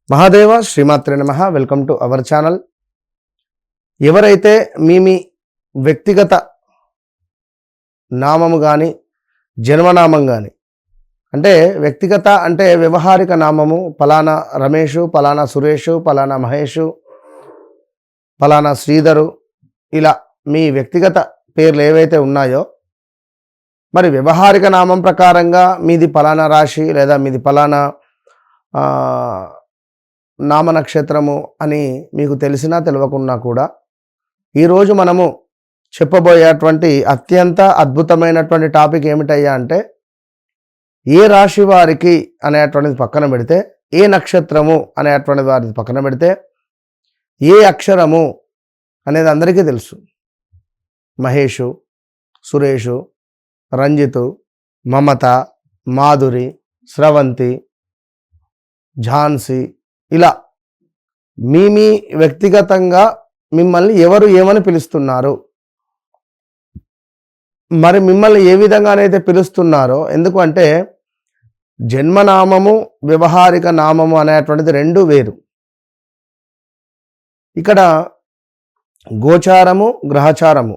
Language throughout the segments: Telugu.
మహాదేవ శ్రీమాత్రే నమః. Welcome to our channel. ఎవరైతే మీ వ్యక్తిగత నామము కానీ జన్మనామం కానీ అంటే వ్యక్తిగత అంటే వ్యవహారిక నామము పలానా రమేషు, పలానా సురేషు, పలానా మహేషు, పలానా శ్రీధరు, ఇలా మీ వ్యక్తిగత పేర్లు ఏవైతే ఉన్నాయో మరి వ్యవహారిక నామం ప్రకారంగా మీది పలానా రాశి లేదా మీది పలానా నామ నక్షత్రము అని మీకు తెలిసినా తెలియకున్నా కూడా ఈరోజు మనము చెప్పబోయేటువంటి అత్యంత అద్భుతమైనటువంటి టాపిక్ ఏమిటయ్యా అంటే ఏ రాశి వారికి అనేటువంటిది పక్కన పెడితే, ఏ నక్షత్రము అనేటువంటిది వారిది పక్కన పెడితే, ఏ అక్షరము అనేది అందరికీ తెలుసు. మహేషు, సురేషు, రంజితు, మమత, మాధురి, స్రవంతి, ఝాన్సీ, ఇలా మీ వ్యక్తిగతంగా మిమ్మల్ని ఎవరు ఏమని పిలుస్తున్నారు, మరి మిమ్మల్ని ఏ విధంగానైతే పిలుస్తున్నారో, ఎందుకంటే జన్మనామము వ్యవహారిక నామము అనేటువంటిది రెండు వేరు. ఇక్కడ గోచారము గ్రహచారము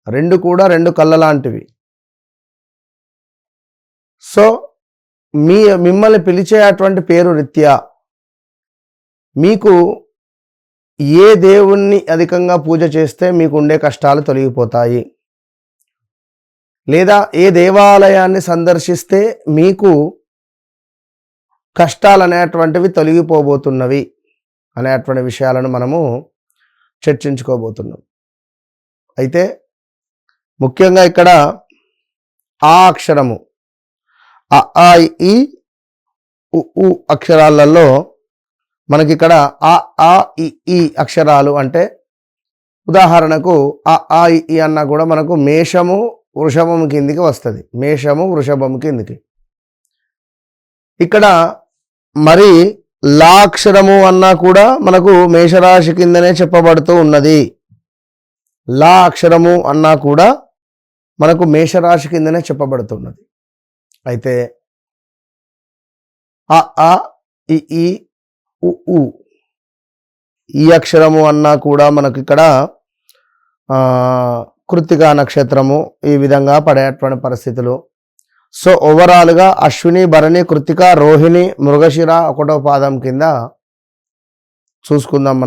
రెండు కూడా రెండు కళ్ళ లాంటివి. సో మిమ్మల్ని పిలిచేటువంటి పేరు రీత్యా మీకు ఏ దేవుణ్ణి అధికంగా పూజ చేస్తే మీకు ఉండే కష్టాలు తొలగిపోతాయి, లేదా ఏ దేవాలయాన్ని సందర్శిస్తే మీకు కష్టాలు అనేటువంటివి తొలగిపోబోతున్నవి అనేటువంటి విషయాలను మనము చర్చించుకోబోతున్నాం. అయితే ముఖ్యంగా ఇక్కడ ఆ అక్షరము అ ఆ ఇ ఉ అక్షరాలలో మనకి ఇక్కడ ఆ ఇ ఈ అక్షరాలు అంటే ఉదాహరణకు ఆ ఇ అన్నా కూడా మనకు మేషము వృషభం కిందికి వస్తుంది. మేషము వృషభం కిందికి. ఇక్కడ మరి లా అక్షరము అన్నా కూడా మనకు మేషరాశి కిందనే చెప్పబడుతూ ఉన్నది. లా అక్షరము అన్నా కూడా మనకు మేషరాశి కిందనే చెప్పబడుతున్నది. అయితే ఆ ఇ ఈ ఉ ఈ అక్షరము అన్నా కూడా మనకి ఇక్కడ కృత్తికా నక్షత్రము ఈ విధంగా పడేటువంటి పరిస్థితులు. సో ఓవరాల్గా అశ్విని, భరణి, కృత్తిక, రోహిణి, మృగశిర ఒకటో పాదం కింద చూసుకుందాం.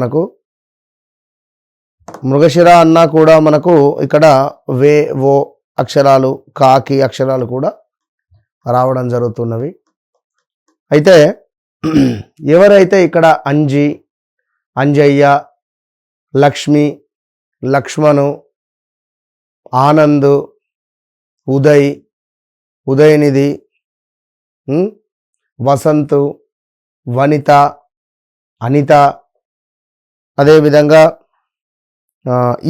మృగశిర అన్నా కూడా మనకు ఇక్కడ వే ఓ అక్షరాలు, కాకి అక్షరాలు కూడా రావడం జరుగుతున్నవి. అయితే ఎవరైతే ఇక్కడ అంజి, అంజయ్య, లక్ష్మి, లక్ష్మణు, ఆనంద్, ఉదయ్, ఉదయనిధి, వసంతు, వనిత, అనిత, అదేవిధంగా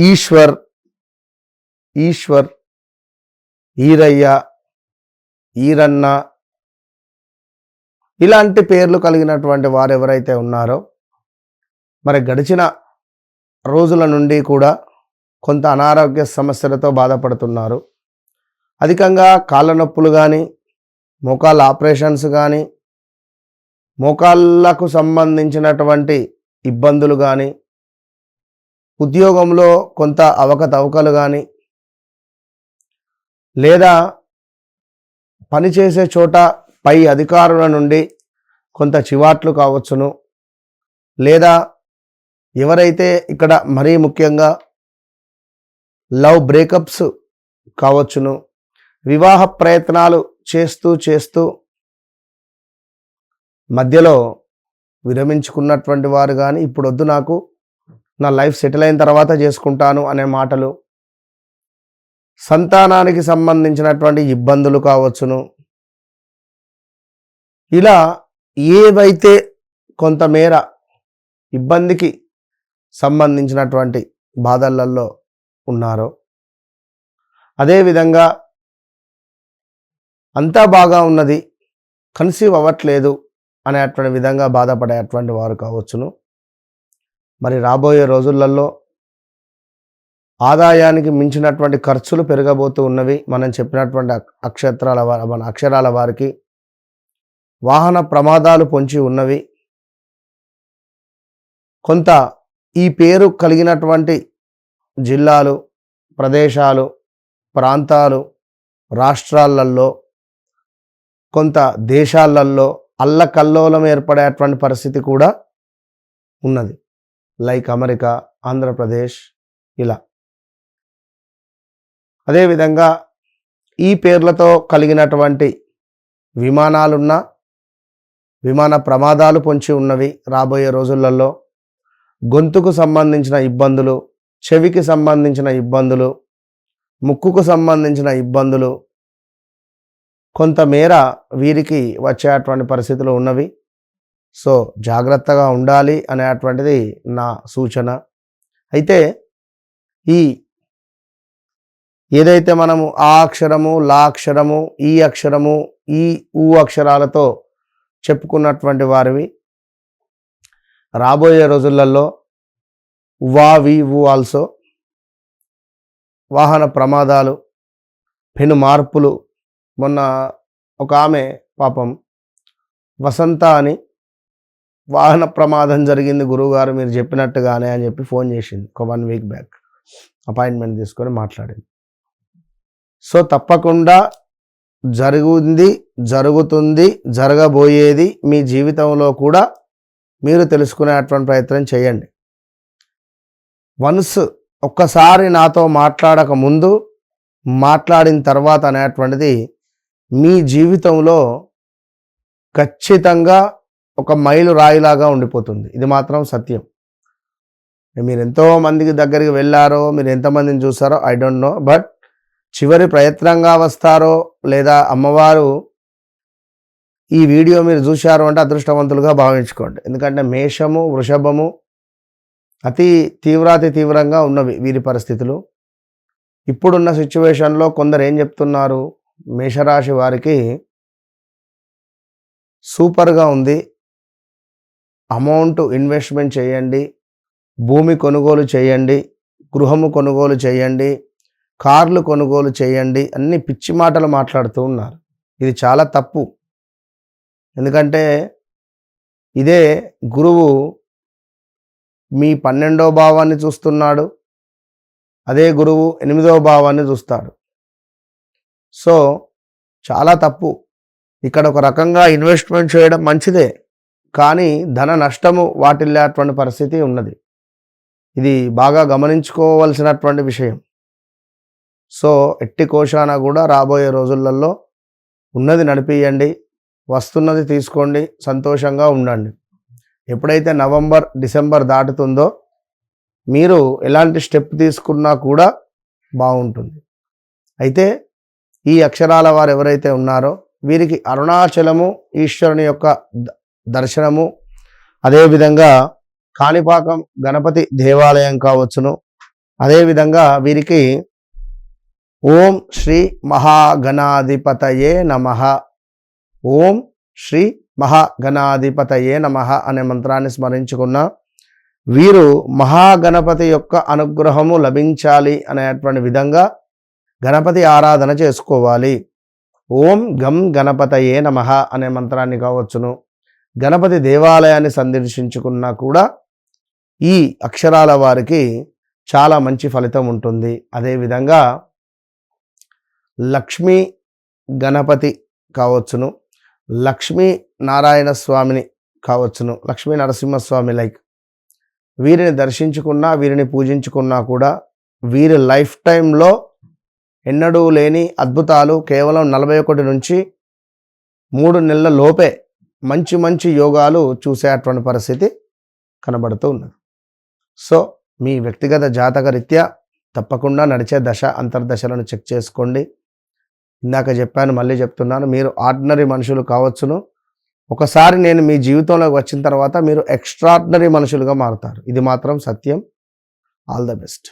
ఈశ్వర్, ఈరయ్య, ఈరన్న, ఇలాంటి పేర్లు కలిగినటువంటి వారు ఎవరైతే ఉన్నారో మరి గడిచిన రోజుల నుండి కూడా కొంత అనారోగ్య సమస్యలతో బాధపడుతున్నారు. అధికంగా కాళ్ళ నొప్పులు కానీ, మోకాళ్ళ ఆపరేషన్స్ కానీ, మోకాళ్ళకు సంబంధించినటువంటి ఇబ్బందులు కానీ, ఉద్యోగంలో కొంత అవకతవకలు కానీ, లేదా పనిచేసే చోట పై అధికారుల నుండి కొంత చివాట్లు కావచ్చును, లేదా ఎవరైతే ఇక్కడ మరీ ముఖ్యంగా లవ్ బ్రేకప్స్ కావచ్చును, వివాహ ప్రయత్నాలు చేస్తూ మధ్యలో విరమించుకున్నటువంటి వారు కానీ, ఇప్పుడు వద్దు, నాకు నా లైఫ్ సెటిల్ అయిన తర్వాత చేసుకుంటాను అనే మాటలు, సంతానానికి సంబంధించినటువంటి ఇబ్బందులు కావచ్చును, ఇలా ఏవైతే కొంతమేర ఇబ్బందికి సంబంధించినటువంటి బాధలలో ఉన్నారో, అదేవిధంగా అంతా బాగా ఉన్నది, కన్సీవ్ అవ్వట్లేదు అనేటువంటి విధంగా బాధపడేటువంటి వారు కావచ్చును. మరి రాబోయే రోజులలో ఆదాయానికి మించినటువంటి ఖర్చులు పెరగబోతూ ఉన్నవి. మనం చెప్పినటువంటి మన అక్షరాల వారికి వాహన ప్రమాదాలు పొంచి ఉన్నవి. కొంత ఈ పేరు కలిగినటువంటి జిల్లాలు, ప్రదేశాలు, ప్రాంతాలు, రాష్ట్రాలలో, కొంత దేశాలలో అల్లకల్లోలం ఏర్పడేటువంటి పరిస్థితి కూడా ఉన్నది. లైక్ అమెరికా, ఆంధ్రప్రదేశ్ ఇలా. అదేవిధంగా ఈ పేర్లతో కలిగినటువంటి విమానాలున్న, విమాన ప్రమాదాలు పొంచి ఉన్నవి రాబోయే రోజులలో. గొంతుకు సంబంధించిన ఇబ్బందులు, చెవికి సంబంధించిన ఇబ్బందులు, ముక్కుకు సంబంధించిన ఇబ్బందులు కొంతమేర వీరికి వచ్చేటువంటి పరిస్థితులు ఉన్నవి. సో జాగ్రత్తగా ఉండాలి అనేటువంటిది నా సూచన. అయితే ఈ ఏదైతే మనము ఆ అక్షరము, లా అక్షరము, ఈ అక్షరము, ఈ ఊ అక్షరాలతో చెప్పుకున్నటువంటి వారివి రాబోయే రోజులలో వా వి ఊ ఆల్సో వాహన ప్రమాదాలు, పెను మార్పులు. మొన్న ఒక ఆమె పాపం వసంత అని వాహన ప్రమాదం జరిగింది గురువుగారు మీరు చెప్పినట్టుగానే అని చెప్పి ఫోన్ చేసింది. ఒక 1 వీక్ బ్యాక్ అపాయింట్మెంట్ తీసుకొని మాట్లాడింది. సో తప్పకుండా జరుగుతుంది, జరుగుతుంది, జరగబోయేది మీ జీవితంలో కూడా మీరు తెలుసుకునేటువంటి ప్రయత్నం చేయండి. వన్స్ ఒక్కసారి నాతో మాట్లాడక ముందు, మాట్లాడిన తర్వాత అనేటువంటిది మీ జీవితంలో ఖచ్చితంగా ఒక మైలు రాయిలాగా ఉండిపోతుంది. ఇది మాత్రం సత్యం. మీరు ఎంతో మందికి దగ్గరికి వెళ్ళారో, మీరు ఎంతమందిని చూసారో ఐ డోంట్ నో, బట్ చివరి ప్రయత్నంగా వస్తారో లేదా అమ్మవారు ఈ వీడియో మీరు చూశారు అంటే అదృష్టవంతులుగా భావించుకోండి. ఎందుకంటే మేషము, వృషభము అతి తీవ్రంగా ఉన్నవి వీరి పరిస్థితులు. ఇప్పుడున్న సిచ్యువేషన్లో కొందరు ఏం చెప్తున్నారు, మేషరాశి వారికి సూపర్గా ఉంది, అమౌంట్ ఇన్వెస్ట్మెంట్ చేయండి, భూమి కొనుగోలు చేయండి, గృహము కొనుగోలు చేయండి, కార్లు కొనుగోలు చేయండి, అన్ని పిచ్చి మాటలు మాట్లాడుతూ ఉన్నారు. ఇది చాలా తప్పు. ఎందుకంటే ఇదే గురువు మీ 12వ భావాన్ని చూస్తున్నాడు, అదే గురువు 8వ భావాన్ని చూస్తాడు. సో చాలా తప్పు. ఇక్కడ ఒక రకంగా ఇన్వెస్ట్మెంట్ చేయడం మంచిదే, కానీ ధన నష్టము వాటిల్లేటువంటి పరిస్థితి ఉన్నది. ఇది బాగా గమనించుకోవాల్సినటువంటి విషయం. సో ఎట్టి కోశాన కూడా రాబోయే రోజులలో ఉన్నది నడిపియండి, వస్తున్నది తీసుకోండి, సంతోషంగా ఉండండి. ఎప్పుడైతే నవంబర్, డిసెంబర్ దాటుతుందో మీరు ఎలాంటి స్టెప్ తీసుకున్నా కూడా బాగుంటుంది. అయితే ఈ అక్షరాల వారు ఎవరైతే ఉన్నారో వీరికి అరుణాచలము, ఈశ్వరుని యొక్క దర్శనము, అదేవిధంగా కాణిపాకం గణపతి దేవాలయం కావచ్చును, అదేవిధంగా వీరికి ఓం శ్రీ మహాగణాధిపతయే నమః, ఓం శ్రీ మహాగణాధిపతయే నమః అనే మంత్రాన్ని స్మరించుకున్న వీరు మహాగణపతి యొక్క అనుగ్రహము లభించాలి అనేటువంటి విధంగా గణపతి ఆరాధన చేసుకోవాలి. ఓం గం గణపతయే నమః అనే మంత్రాన్ని కావచ్చును, గణపతి దేవాలయాన్ని సందర్శించుకున్నా కూడా ఈ అక్షరాల వారికి చాలా మంచి ఫలితం ఉంటుంది. అదేవిధంగా లక్ష్మీ గణపతి కావచ్చును, లక్ష్మీ నారాయణ స్వామిని కావచ్చును, లక్ష్మీ నరసింహస్వామి వీరిని దర్శించుకున్నా, వీరిని పూజించుకున్నా కూడా వీరి లైఫ్ టైంలో ఎన్నడూ లేని అద్భుతాలు కేవలం 41 నుంచి 3 నెలల లోపే మంచి మంచి యోగాలు చూసేటువంటి పరిస్థితి కనబడుతూ ఉన్నది. సో మీ వ్యక్తిగత జాతక రీత్యా తప్పకుండా నడిచే దశ అంతర్దశలను చెక్ చేసుకోండి. ఇందాక చెప్పాను, మళ్ళీ చెప్తున్నాను, మీరు ఆర్డినరీ మనుషులు కావచ్చును, ఒకసారి నేను మీ జీవితంలోకి వచ్చిన తర్వాత మీరు ఎక్స్ట్రాడినరీ మనుషులుగా మారుతారు. ఇది మాత్రం సత్యం. All the best.